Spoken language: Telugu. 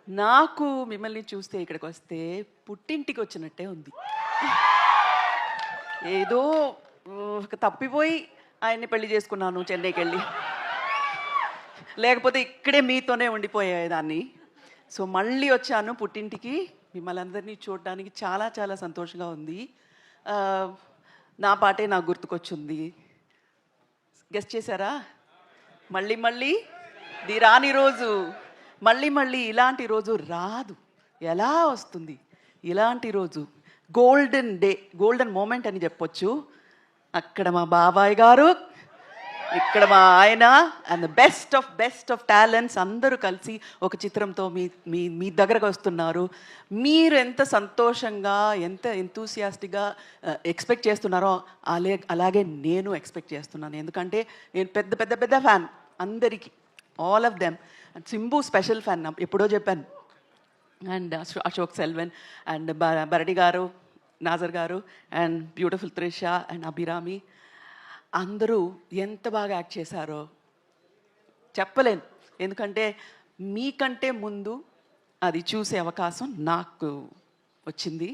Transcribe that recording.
నాకు మిమ్మల్ని చూస్తే ఇక్కడికి వస్తే పుట్టింటికి వచ్చినట్టే ఉంది. ఏదో తప్పిపోయి ఆయన్ని పెళ్లి చేసుకున్నాను చెన్నైకెళ్ళి. లేకపోతే ఇక్కడే మీతోనే ఉండిపోయేదాన్ని. సో మళ్ళీ వచ్చాను పుట్టింటికి. మిమ్మల్ని అందరినీ చూడడానికి చాలా చాలా సంతోషంగా ఉంది. నా పాటే నాకు గుర్తుకొచ్చింది. గెస్ట్ చేశారా? మళ్ళీ మళ్ళీ ది రాని రోజు, మళ్ళీ మళ్ళీ ఇలాంటి రోజు రాదు. ఎలా వస్తుంది ఇలాంటి రోజు? గోల్డెన్ డే, గోల్డెన్ మూమెంట్ అని చెప్పొచ్చు. అక్కడ మా బాబాయ్ గారు, ఇక్కడ మా ఆయన అండ్ బెస్ట్ ఆఫ్ టాలెంట్స్ అందరూ కలిసి ఒక చిత్రంతో మీ మీ మీ దగ్గరకు వస్తున్నారు. మీరు ఎంత సంతోషంగా, ఎంత ఎంతూసియాస్టిక్గా ఎక్స్పెక్ట్ చేస్తున్నారో అలాగే నేను ఎక్స్పెక్ట్ చేస్తున్నాను. ఎందుకంటే నేను పెద్ద పెద్ద పెద్ద ఫ్యాన్ అందరికీ, all of them. And Simbu special fan, ఎప్పుడో చెప్పాను. అండ్ అశోక్ సెల్వన్ అండ్ భరణి గారు, నాజర్ గారు and beautiful Trisha and Abhirami అందరూ ఎంత బాగా యాక్ట్ చేశారో చెప్పలేను. ఎందుకంటే మీకంటే ముందు అది చూసే అవకాశం నాకు వచ్చింది.